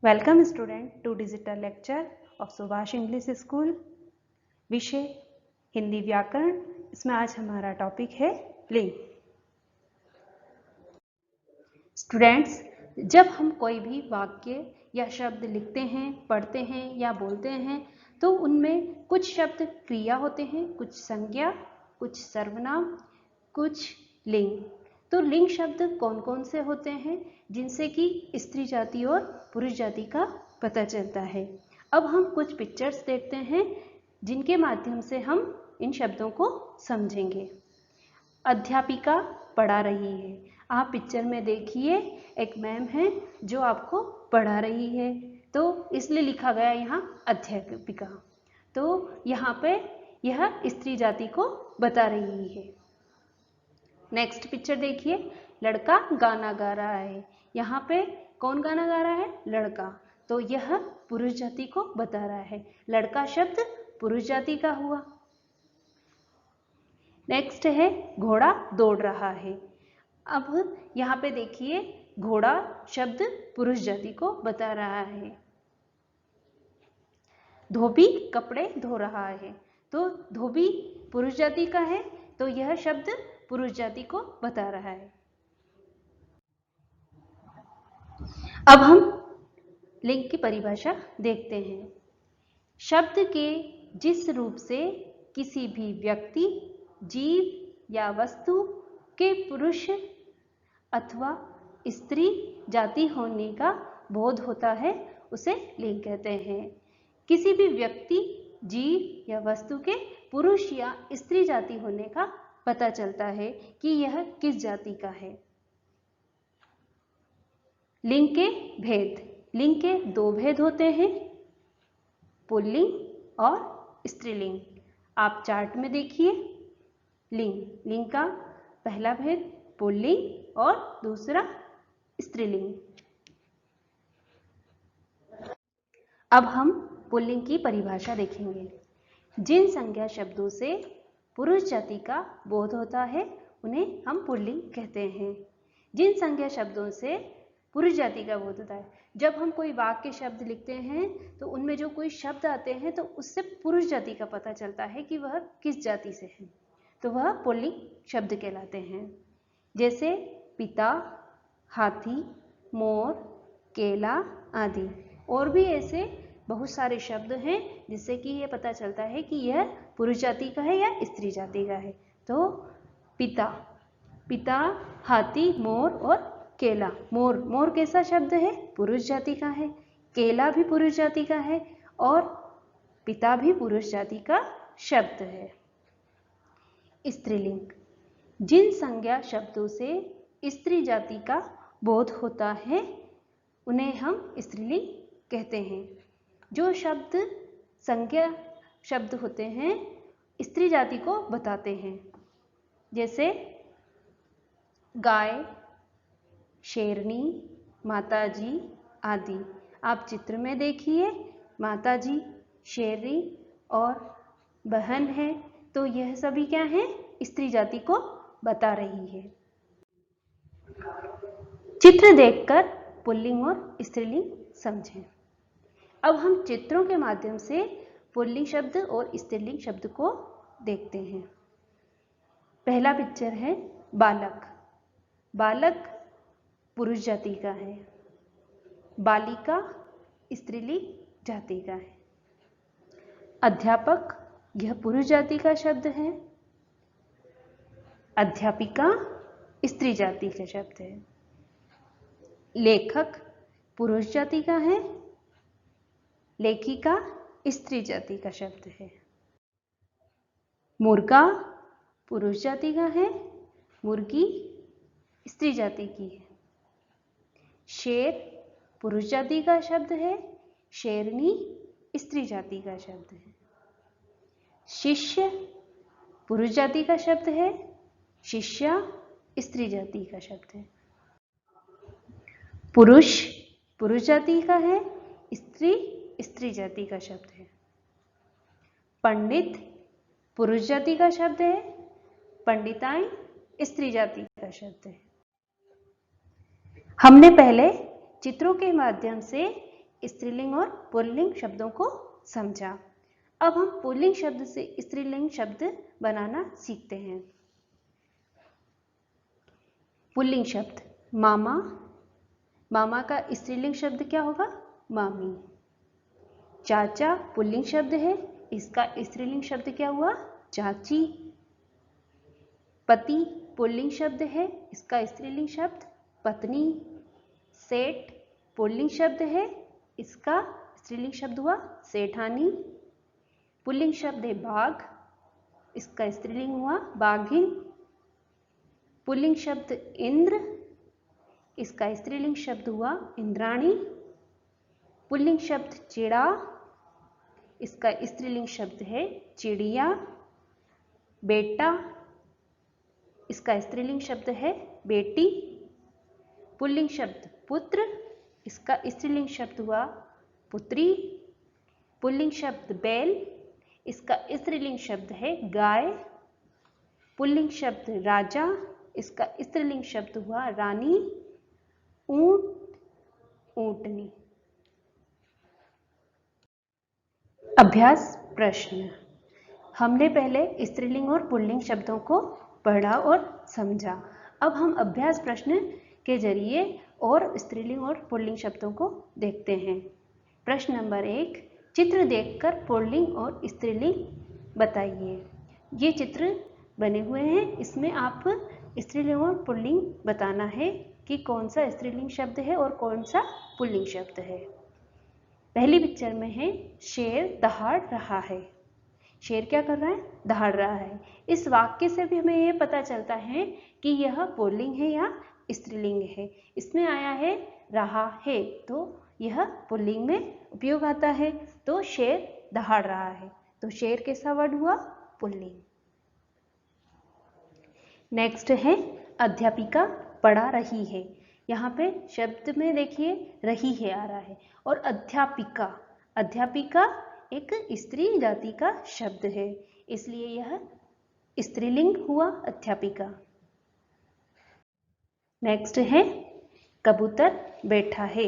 Welcome student to digital lecture of Subhash English school. विषय हिंदी व्याकरण। इसमें आज हमारा टॉपिक है लिंग। स्टूडेंट्स, जब हम कोई भी वाक्य या शब्द लिखते हैं, पढ़ते हैं या बोलते हैं तो उनमें कुछ शब्द क्रिया होते हैं, कुछ संज्ञा, कुछ सर्वनाम, कुछ लिंग। तो लिंग शब्द कौन कौन से होते हैं जिनसे कि स्त्री जाति और पुरुष जाति का पता चलता है। अब हम कुछ पिक्चर्स देखते हैं जिनके माध्यम से हम इन शब्दों को समझेंगे। अध्यापिका पढ़ा रही है। आप पिक्चर में देखिए, एक मैम है जो आपको पढ़ा रही है, तो इसलिए लिखा गया यहाँ अध्यापिका। तो यहाँ पे यह स्त्री जाति को बता रही है। नेक्स्ट पिक्चर देखिए, लड़का गाना गा रहा है। यहाँ पे कौन गाना गा रहा है? लड़का। तो यह पुरुष जाति को बता रहा है। लड़का शब्द पुरुष जाति का हुआ। नेक्स्ट है घोड़ा दौड़ रहा है। अब यहाँ पे देखिए, घोड़ा शब्द पुरुष जाति को बता रहा है। धोबी कपड़े धो रहा है, तो धोबी पुरुष जाति का है, तो यह शब्द पुरुष जाति को बता रहा है। अब हम लिंग की परिभाषा देखते हैं। शब्द के जिस रूप से किसी भी व्यक्ति, जीव या वस्तु के पुरुष अथवा स्त्री जाति होने का बोध होता है, उसे लिंग कहते हैं। किसी भी व्यक्ति, जीव या वस्तु के पुरुष या स्त्री जाति होने का पता चलता है कि यह किस जाति का है। लिंग के भेद। लिंग के दो भेद होते हैं, पुल्लिंग और स्त्रीलिंग। आप चार्ट में देखिए, लिंग का पहला भेद पुल्लिंग और दूसरा स्त्रीलिंग। अब हम पुल्लिंग की परिभाषा देखेंगे। जिन संज्ञा शब्दों से पुरुष जाति का बोध होता है उन्हें हम पुल्लिंग कहते हैं। जिन संज्ञा शब्दों से पुरुष जाति का बोध होता है, जब हम कोई वाक्य शब्द लिखते हैं तो उनमें जो कोई शब्द आते हैं तो उससे पुरुष जाति का पता चलता है कि वह किस जाति से है, तो वह पुल्लिंग शब्द कहलाते हैं। जैसे पिता, हाथी, मोर, केला आदि। और भी ऐसे बहुत सारे शब्द हैं जिससे कि यह पता चलता है कि यह पुरुष जाति का है या स्त्री जाति का है। तो पिता, हाथी, मोर और केला। मोर कैसा शब्द है? पुरुष जाति का है। केला भी पुरुष जाति का है और पिता भी पुरुष जाति का शब्द है। स्त्रीलिंग। जिन संज्ञा शब्दों से स्त्री जाति का बोध होता है उन्हें हम स्त्रीलिंग कहते हैं। जो शब्द संज्ञा शब्द होते हैं स्त्री जाति को बताते हैं, जैसे गाय, शेरनी, माताजी आदि। आप चित्र में देखिए, माताजी, शेरनी और बहन है, तो यह सभी क्या है? स्त्री जाति को बता रही है। चित्र देखकर पुल्लिंग और स्त्रीलिंग समझें। अब हम चित्रों के माध्यम से पुल्लिंग शब्द और स्त्रीलिंग शब्द को देखते हैं। पहला पिक्चर है बालक। बालक पुरुष जाति का है। बालिका स्त्रीलिंग जाति का है। अध्यापक, यह पुरुष जाति का शब्द है। अध्यापिका स्त्री जाति का शब्द है। लेखक पुरुष जाति का है। लेखिका स्त्री जाति का शब्द है। मुर्गा पुरुष जाति का है। मुर्गी स्त्री जाति की है। शेर पुरुष जाति का शब्द है। शेरनी स्त्री जाति का शब्द है। शिष्य पुरुष जाति का शब्द है। शिष्या स्त्री जाति का शब्द है। पुरुष पुरुष जाति का है। स्त्री स्त्री जाति का शब्द है। पंडित पुरुष जाति का शब्द है। पंडिताई स्त्री जाति का शब्द है। हमने पहले चित्रों के माध्यम से स्त्रीलिंग और पुल्लिंग शब्दों को समझा। अब हम पुल्लिंग शब्द से स्त्रीलिंग शब्द बनाना सीखते हैं। पुल्लिंग शब्द मामा, मामा का स्त्रीलिंग शब्द क्या होगा? मामी। चाचा पुल्लिंग शब्द है, इसका स्त्रीलिंग शब्द क्या हुआ? चाची। पति पुल्लिंग शब्द है, इसका स्त्रीलिंग शब्द पत्नी। सेठ पुल्लिंग शब्द है, इसका स्त्रीलिंग शब्द हुआ सेठानी। पुल्लिंग शब्द है बाघ, इसका स्त्रीलिंग हुआ बाघिन। पुल्लिंग शब्द इंद्र, इसका स्त्रीलिंग शब्द हुआ इंद्राणी। पुल्लिंग शब्द चिड़ा, इसका स्त्रीलिंग शब्द है चिड़िया। बेटा, इसका स्त्रीलिंग शब्द है बेटी। पुल्लिंग शब्द पुत्र, इसका स्त्रीलिंग शब्द हुआ पुत्री। पुल्लिंग शब्द बैल, इसका स्त्रीलिंग शब्द है गाय। पुल्लिंग शब्द राजा, इसका स्त्रीलिंग शब्द हुआ रानी। ऊंट ऊंटनी। अभ्यास प्रश्न। हमने पहले स्त्रीलिंग और पुल्लिंग शब्दों को पढ़ा और समझा। अब हम अभ्यास प्रश्न के जरिए और स्त्रीलिंग और पुल्लिंग शब्दों को देखते हैं। प्रश्न नंबर 1, चित्र देखकर पुल्लिंग और स्त्रीलिंग बताइए। ये चित्र बने हुए हैं, इसमें आप स्त्रीलिंग और पुल्लिंग बताना है कि कौन सा स्त्रीलिंग शब्द है और कौन सा पुल्लिंग शब्द है। पहली पिक्चर में है शेर दहाड़ रहा है। शेर क्या कर रहा है? दहाड़ रहा है। इस वाक्य से भी हमें यह पता चलता है कि यह पुल्लिंग है या स्त्रीलिंग है। इसमें आया है रहा है, तो यह पुल्लिंग में उपयोग आता है। तो शेर दहाड़ रहा है, तो शेर कैसा वर्ड हुआ? पुल्लिंग। नेक्स्ट है अध्यापिका पढ़ा रही है। यहाँ पे शब्द में देखिए रही है आ रहा है, और अध्यापिका, अध्यापिका एक स्त्री जाति का शब्द है, इसलिए यह स्त्रीलिंग हुआ अध्यापिका। नेक्स्ट है कबूतर बैठा है।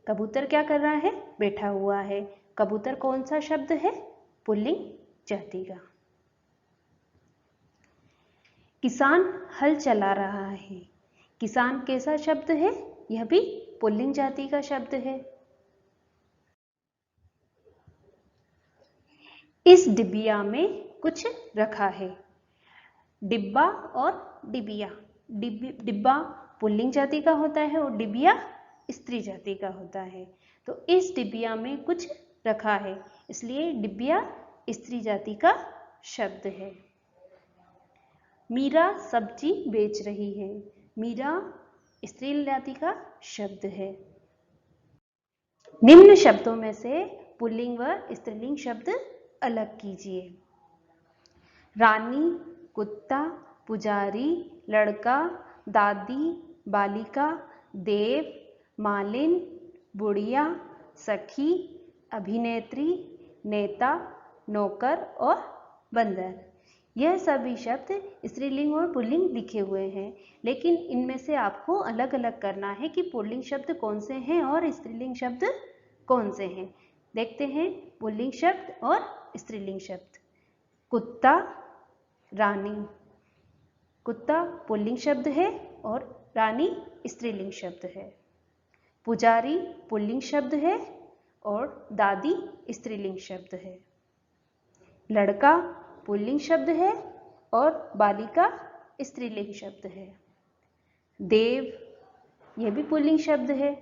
कबूतर क्या कर रहा है? बैठा हुआ है। कबूतर कौन सा शब्द है? पुल्लिंग जाति का। किसान हल चला रहा है। किसान कैसा शब्द है? यह भी पुल्लिंग जाति का शब्द है। इस डिबिया में कुछ रखा है। डिब्बा और डिबिया, डिब्बा पुल्लिंग जाति का होता है और डिबिया स्त्री जाति का होता है। तो इस डिबिया में कुछ रखा है, इसलिए डिबिया स्त्री जाति का शब्द है। मीरा सब्जी बेच रही है। मीरा स्त्री जाति का शब्द है। निम्न शब्दों में से पुल्लिंग व स्त्रीलिंग शब्द अलग कीजिए। रानी, कुत्ता, पुजारी, लड़का, दादी, बालिका, देव, मालिन, बुढ़िया, सखी, अभिनेत्री, नेता, नौकर और बंदर। यह सभी शब्द स्त्रीलिंग और पुल्लिंग लिखे हुए हैं, लेकिन इनमें से आपको अलग अलग करना है कि पुल्लिंग शब्द कौन से हैं और स्त्रीलिंग शब्द कौन से हैं। देखते हैं पुल्लिंग शब्द और स्त्रीलिंग शब्द। कुत्ता, रानी। कुत्ता पुल्लिंग शब्द है और रानी स्त्रीलिंग शब्द है। पुजारी पुल्लिंग शब्द है और दादी स्त्रीलिंग शब्द है। लड़का पुल्लिंग शब्द है और बालिका स्त्रीलिंग शब्द है। देव, यह भी पुल्लिंग शब्द है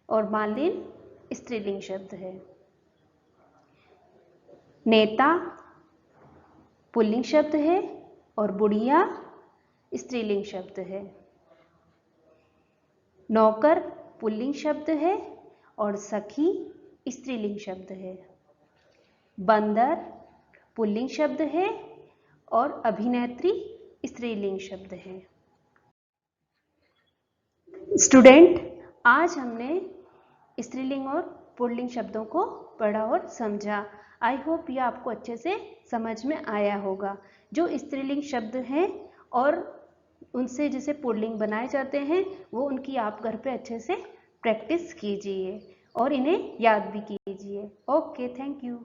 और मालिन स्त्रीलिंग शब्द है। नेता पुल्लिंग शब्द है और बुढ़िया स्त्रीलिंग शब्द है। नौकर पुल्लिंग शब्द है और सखी स्त्रीलिंग शब्द है। बंदर पुल्लिंग शब्द है और अभिनेत्री स्त्रीलिंग शब्द है। स्टूडेंट, आज हमने स्त्रीलिंग और पुल्लिंग शब्दों को पढ़ा और समझा। आई होप यह आपको अच्छे से समझ में आया होगा। जो स्त्रीलिंग शब्द हैं और उनसे जैसे पुल्लिंग बनाए जाते हैं, वो उनकी आप घर पे अच्छे से प्रैक्टिस कीजिए। और इन्हें याद भी कीजिए। Okay, thank you.